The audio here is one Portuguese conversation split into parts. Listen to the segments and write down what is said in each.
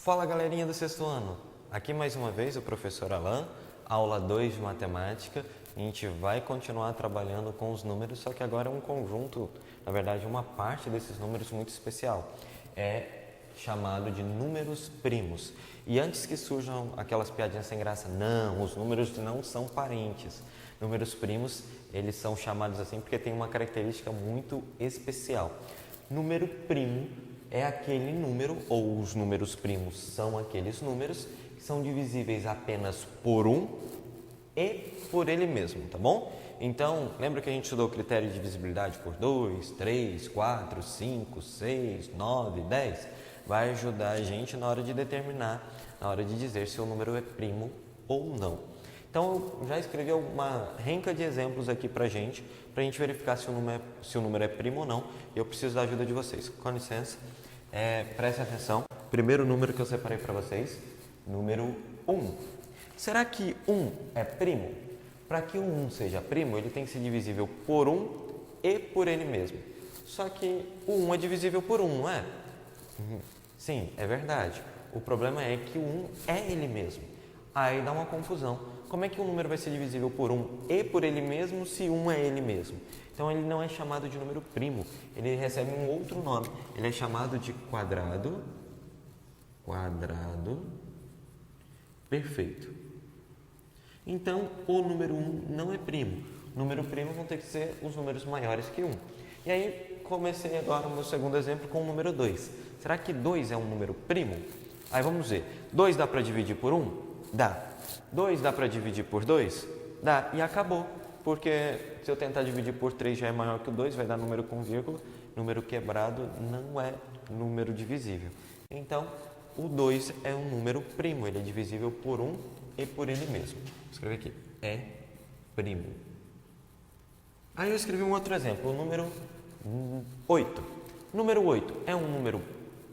Fala galerinha do sexto ano, aqui mais uma vez o professor Alan, aula 2 de matemática. A gente vai continuar trabalhando com os números, só que agora é um conjunto, na verdade uma parte desses números muito especial, é chamado de números primos. E antes que surjam aquelas piadinhas sem graça, não, os números não são parentes. Números primos, eles são chamados assim porque tem uma característica muito especial. Número primo é aquele número, ou os números primos são aqueles números que são divisíveis apenas por um e por ele mesmo, tá bom? Então, lembra que a gente estudou o critério de divisibilidade por 2, 3, 4, 5, 6, 9, 10? Vai ajudar a gente na hora de determinar, na hora de dizer se o número é primo ou não. Então, eu já escrevi uma renca de exemplos aqui pra gente verificar se o número é primo ou não. E eu preciso da ajuda de vocês. Com licença, prestem atenção. Primeiro número que eu separei para vocês, número 1. Será que 1 é primo? Para que o 1 seja primo, ele tem que ser divisível por 1 e por ele mesmo. Só que o 1 é divisível por 1, não é? Sim, é verdade. O problema é que o 1 é ele mesmo. Aí dá uma confusão. Como é que um número vai ser divisível por 1 e por ele mesmo se 1 é ele mesmo? Então ele não é chamado de número primo, ele recebe um outro nome. Ele é chamado de quadrado perfeito. Então o número 1 não é primo. O número primo vão ter que ser os números maiores que 1. E aí comecei agora o meu segundo exemplo com o número 2. Será que 2 é um número primo? Aí vamos ver. 2 dá para dividir por 1? Dá. 2 dá para dividir por 2? Dá. E acabou. Porque se eu tentar dividir por 3 já é maior que o 2, vai dar número com vírgula. Número quebrado não é número divisível. Então, o 2 é um número primo. Ele é divisível por 1 e por ele mesmo. Vou escrever aqui. É primo. Aí eu escrevi um outro exemplo. O número 8. Número 8 é um número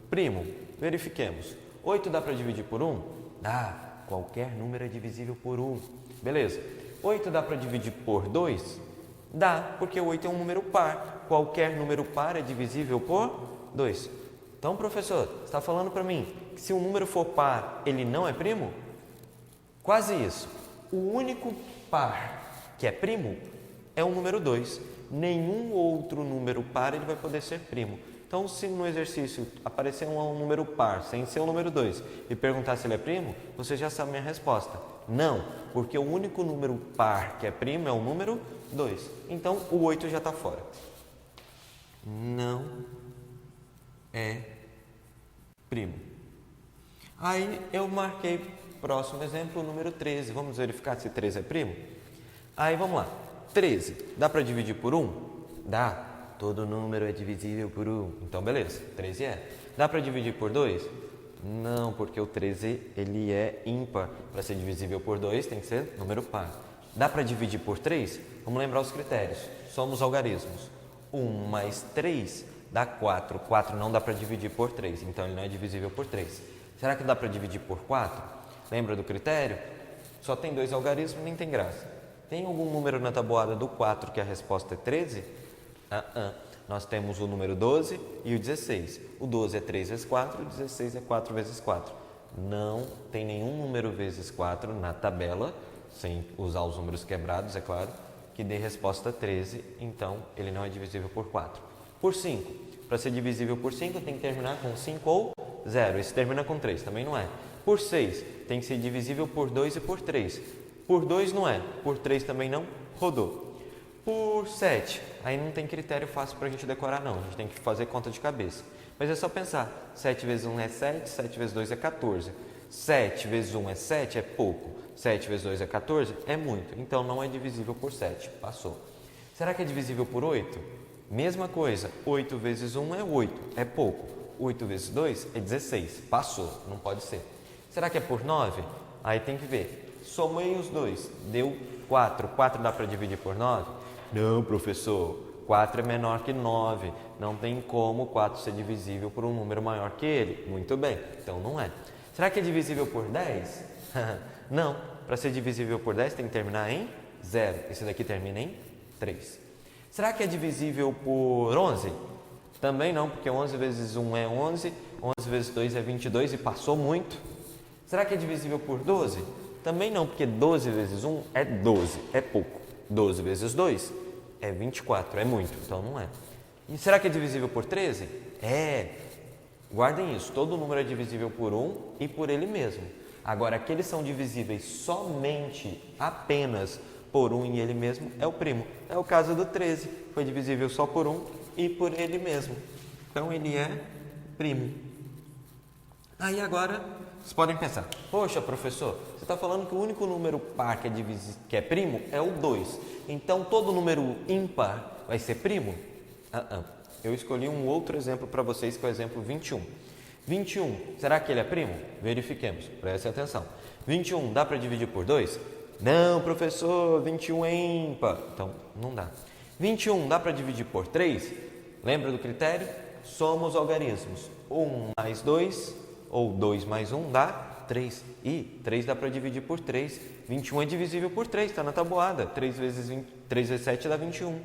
primo? Verifiquemos. 8 dá para dividir por 1? Dá. Qualquer número é divisível por 1. Beleza. 8 dá para dividir por 2? Dá, porque 8 é um número par. Qualquer número par é divisível por 2. Então, professor, você está falando para mim que se um número for par, ele não é primo? Quase isso. O único par que é primo é o número 2. Nenhum outro número par ele vai poder ser primo. Então, se no exercício aparecer um número par, sem ser o número 2, e perguntar se ele é primo, você já sabe a minha resposta. Não, porque o único número par que é primo é o número 2. Então, o 8 já está fora. Não é primo. Aí, eu marquei, próximo exemplo, o número 13. Vamos verificar se 13 é primo? Aí, vamos lá. 13, dá para dividir por 1? Dá. Todo número é divisível por 1. Então, beleza, 13 é. Dá para dividir por 2? Não, porque o 13 ele é ímpar. Para ser divisível por 2 tem que ser número par. Dá para dividir por 3? Vamos lembrar os critérios. Somos algarismos. 1 mais 3 dá 4. 4 não dá para dividir por 3, então ele não é divisível por 3. Será que dá para dividir por 4? Lembra do critério? Só tem 2 algarismos, nem tem graça. Tem algum número na tabuada do 4 que a resposta é 13? Nós temos o número 12 e o 16. O 12 é 3 vezes 4, o 16 é 4 vezes 4. Não tem nenhum número vezes 4 na tabela, sem usar os números quebrados, é claro, que dê resposta 13, então ele não é divisível por 4. Por 5. Para ser divisível por 5 tem que terminar com 5 ou 0. Esse termina com 3, também não é. Por 6 tem que ser divisível por 2 e por 3. Por 2 não é, por 3 também não, rodou. Por 7, aí não tem critério fácil para a gente decorar não, a gente tem que fazer conta de cabeça. Mas é só pensar, 7 vezes 1 é 7, 7 vezes 2 é 14. 7 vezes 1 é 7, é pouco. 7 vezes 2 é 14, é muito. Então não é divisível por 7, passou. Será que é divisível por 8? Mesma coisa, 8 vezes 1 é 8, é pouco. 8 vezes 2 é 16, passou, não pode ser. Será que é por 9? Aí tem que ver. Somei os dois, deu 4. 4 dá para dividir por 9? Não, professor, 4 é menor que 9. Não tem como 4 ser divisível por um número maior que ele. Muito bem, então não é. Será que é divisível por 10? Não, para ser divisível por 10 tem que terminar em 0. Esse daqui termina em 3. Será que é divisível por 11? Também não, porque 11 vezes 1 é 11, 11 vezes 2 é 22 e passou muito. Será que é divisível por 12? Também não, porque 12 vezes 1 é 12, é pouco. 12 vezes 2 é 24, é muito, então não é. E será que é divisível por 13? É. Guardem isso, todo número é divisível por 1 e por ele mesmo. Agora, aqueles são divisíveis somente, apenas por 1 e ele mesmo, é o primo. É o caso do 13, foi divisível só por 1 e por ele mesmo. Então, ele é primo. Aí agora, vocês podem pensar, poxa, professor, você está falando que o único número par que é primo é o 2. Então, todo número ímpar vai ser primo? Eu escolhi um outro exemplo para vocês, que é o exemplo 21. 21, será que ele é primo? Verifiquemos, preste atenção. 21 dá para dividir por 2? Não, professor, 21 é ímpar. Então, não dá. 21 dá para dividir por 3? Lembra do critério? Somos algarismos. 1 mais 2, ou 2 mais 1 dá 3. E 3 dá para dividir por 3. 21 é divisível por 3, está na tabuada. 3 vezes 7 dá 21.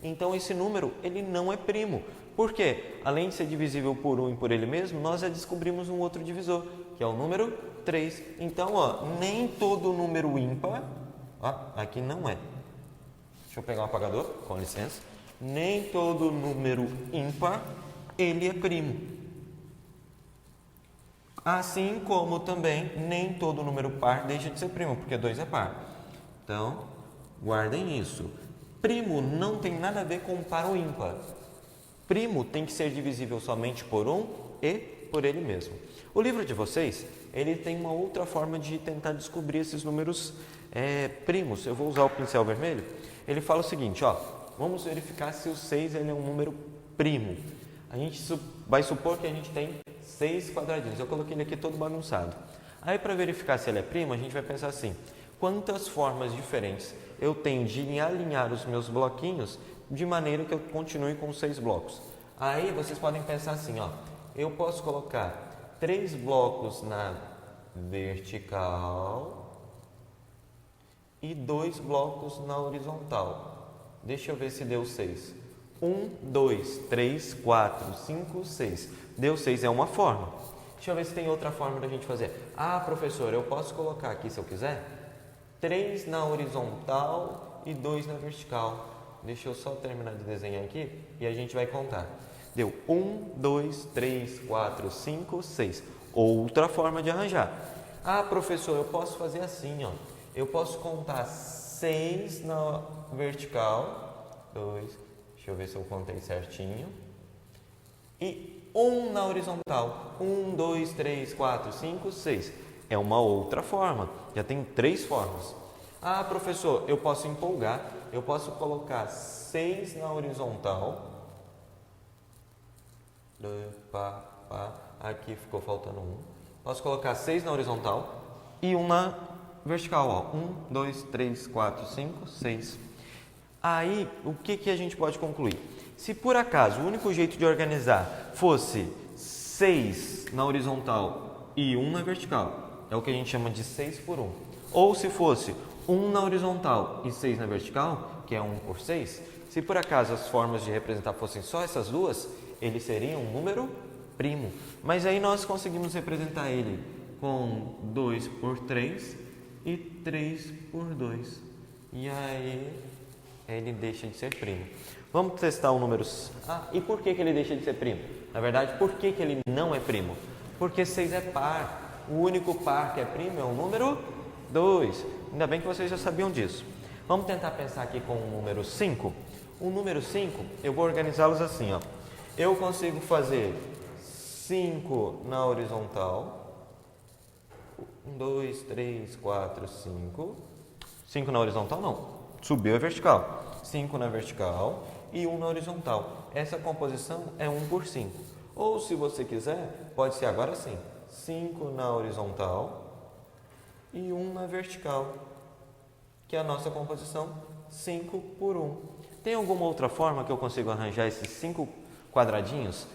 Então, esse número, ele não é primo. Por quê? Além de ser divisível por 1 e por ele mesmo, nós já descobrimos um outro divisor, que é o número 3. Então, nem todo número ímpar, aqui não é. Deixa eu pegar um apagador, com licença. Nem todo número ímpar, ele é primo. Assim como também nem todo número par deixa de ser primo, porque 2 é par. Então, guardem isso. Primo não tem nada a ver com par ou ímpar. Primo tem que ser divisível somente por 1 e por ele mesmo. O livro de vocês, ele tem uma outra forma de tentar descobrir esses números primos. Eu vou usar o pincel vermelho. Ele fala o seguinte, vamos verificar se o 6 ele é um número primo. A gente vai supor que a gente tem 6 quadradinhos. Eu coloquei ele aqui todo bagunçado. Aí, para verificar se ele é primo, a gente vai pensar assim, quantas formas diferentes eu tenho de alinhar os meus bloquinhos de maneira que eu continue com 6 blocos. Aí vocês podem pensar assim, eu posso colocar 3 blocos na vertical e 2 blocos na horizontal. Deixa eu ver se deu 6. 1, 2, 3, 4, 5, 6. Deu 6 é uma forma. Deixa eu ver se tem outra forma da gente fazer. Professor, eu posso colocar aqui, se eu quiser, 3 na horizontal e 2 na vertical. Deixa eu só terminar de desenhar aqui e a gente vai contar. Deu 1, 2, 3, 4, 5, 6. Outra forma de arranjar. Professor, eu posso fazer assim, Eu posso contar 6 na vertical. 2, deixa eu ver se eu contei certinho. E 1 na horizontal. 1, 2, 3, 4, 5, 6. É uma outra forma. Já tem 3 formas. Professor, eu posso empolgar. Eu posso colocar 6 na horizontal. Aqui ficou faltando 1. Posso colocar 6 na horizontal e 1 na vertical. 1, 2, 3, 4, 5, 6. Aí, o que a gente pode concluir? Se por acaso o único jeito de organizar fosse 6 na horizontal e 1 na vertical, é o que a gente chama de 6 por 1. Ou se fosse 1 na horizontal e 6 na vertical, que é 1 por 6, se por acaso as formas de representar fossem só essas duas, ele seria um número primo. Mas aí nós conseguimos representar ele com 2 por 3 e 3 por 2. E aí ele deixa de ser primo. Vamos testar o número... e por que ele deixa de ser primo? Na verdade, por que ele não é primo? Porque 6 é par. O único par que é primo é o número 2. Ainda bem que vocês já sabiam disso. Vamos tentar pensar aqui com o número 5. O número 5, eu vou organizá-los assim, Eu consigo fazer 5 na horizontal. 1, 2, 3, 4, 5. 5 na horizontal não. Subiu a vertical. 5 na vertical e 1 na horizontal. Essa composição é 1 por 5. Ou, se você quiser, pode ser agora sim. 5 na horizontal e 1 na vertical, que é a nossa composição 5 por 1. Tem alguma outra forma que eu consigo arranjar esses 5 quadradinhos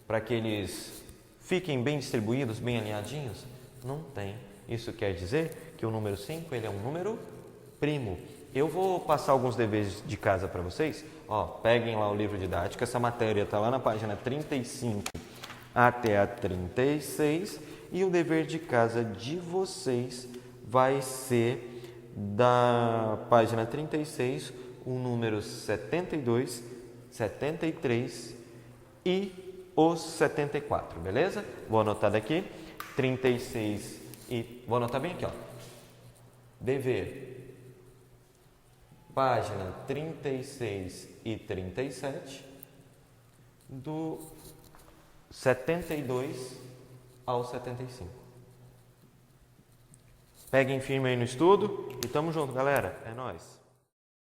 para que eles fiquem bem distribuídos, bem alinhadinhos? Não tem. Isso quer dizer que o número 5 ele é um número primo. Eu vou passar alguns deveres de casa para vocês. Ó, peguem lá o livro didático. Essa matéria está lá na página 35 até a 36. E o dever de casa de vocês vai ser da página 36, o número 72, 73 e os 74, beleza? Vou anotar daqui. 36 e... Vou anotar bem aqui, ó. Dever. Página 36 e 37, do 72 ao 75. Peguem firme aí no estudo e tamo junto, galera. É nóis!